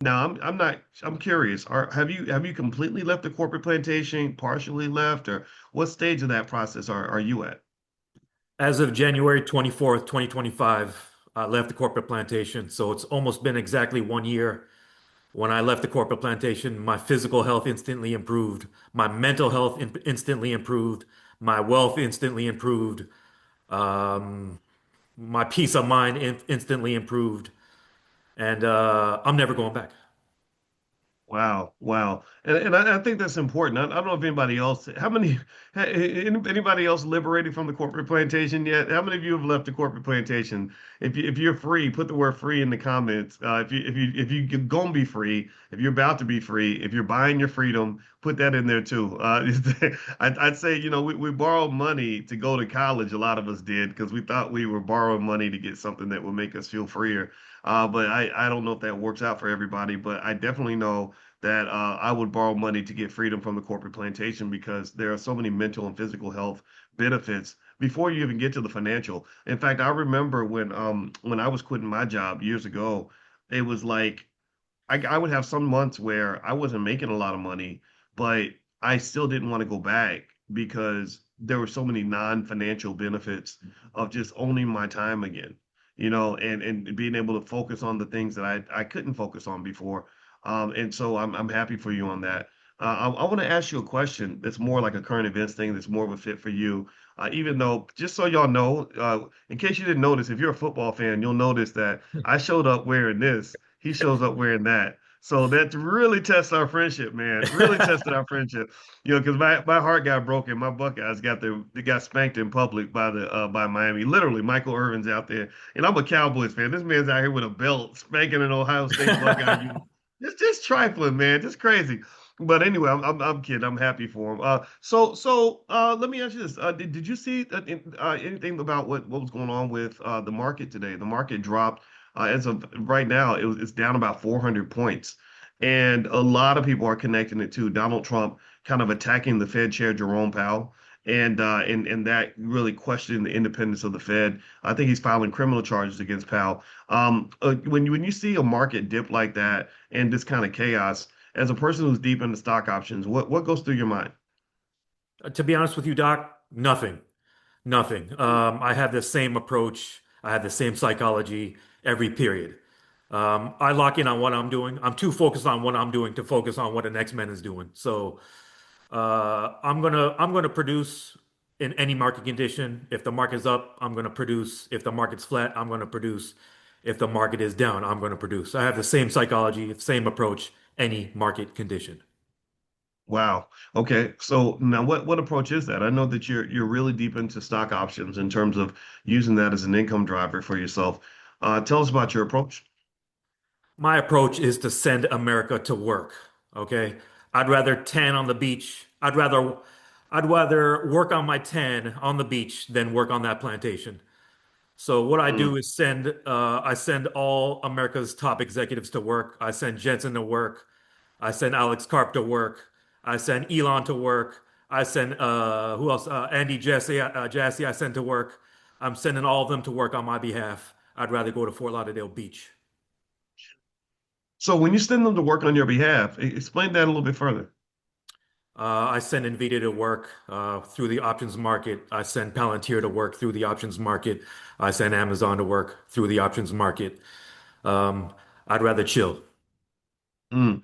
Now, I'm not. I'm curious. Have you completely left the corporate plantation, partially left, or what stage of that process are you at? As of January 24th, 2025, I left the corporate plantation. So it's almost been exactly 1 year. When I left the corporate plantation, my physical health instantly improved. My mental health instantly improved. My wealth instantly improved. Um, my peace of mind instantly improved. And I'm never going back. Wow, wow, and I think that's important. I don't know if anybody else, how many, anybody else liberated from the corporate plantation yet? How many of you have left the corporate plantation? If you're free, put the word free in the comments. If you gonna be free, if you're about to be free, if you're buying your freedom, put that in there too. I'd say we borrowed money to go to college. A lot of us did because we thought we were borrowing money to get something that would make us feel freer. But I don't know if that works out for everybody, but I definitely know that I would borrow money to get freedom from the corporate plantation because there are so many mental and physical health benefits before you even get to the financial. In fact, I remember when I was quitting my job years ago, it was like I would have some months where I wasn't making a lot of money, but I still didn't want to go back because there were so many non-financial benefits of just owning my time again, and being able to focus on the things that I couldn't focus on before. And so I'm happy for you on that. I want to ask you a question that's more like a current events thing that's more of a fit for you. Even though, just so y'all know, in case you didn't notice, if you're a football fan, you'll notice that I showed up wearing this. He shows up wearing that. So that really tests our friendship, man. Really tested our friendship. Because my heart got broken. My Buckeyes they got spanked in public by Miami. Literally, Michael Irvin's out there, and I'm a Cowboys fan. This man's out here with a belt spanking an Ohio State Buckeye. Just trifling, man. Just crazy. But anyway, I'm kidding. I'm happy for him. Let me ask you this: did you see anything about what was going on with the market today? The market dropped as of right now. It's down about 400 points, and a lot of people are connecting it to Donald Trump kind of attacking the Fed chair Jerome Powell. And that really questioning the independence of the Fed. I think he's filing criminal charges against Powell. When you see a market dip like that and this kind of chaos, as a person who's deep into stock options, what goes through your mind? To be honest with you, Doc, nothing. Nothing. I have the same approach. I have the same psychology every period. I lock in on what I'm doing. I'm too focused on what I'm doing to focus on what the next man is doing. So I'm gonna produce in any market condition. If the market's up, I'm gonna produce. If the market's flat, I'm gonna produce. If the market is down, I'm gonna produce. I have the same psychology, same approach, any market condition. Wow. Okay. So now what approach is that? I know that you're really deep into stock options in terms of using that as an income driver for yourself. Tell us about your approach. My approach is to send America to work. Okay. I'd rather tan on the beach. I'd rather work on my tan on the beach than work on that plantation. So what I Mm. do is I send all America's top executives to work. I send Jensen to work. I send Alex Karp to work. I send Elon to work. I send who else? Andy Jassy. I send to work. I'm sending all of them to work on my behalf. I'd rather go to Fort Lauderdale Beach. So when you send them to work on your behalf, explain that a little bit further. I send NVIDIA to work through the options market. I send Palantir to work through the options market. I send Amazon to work through the options market. Um, I'd rather chill. Mm.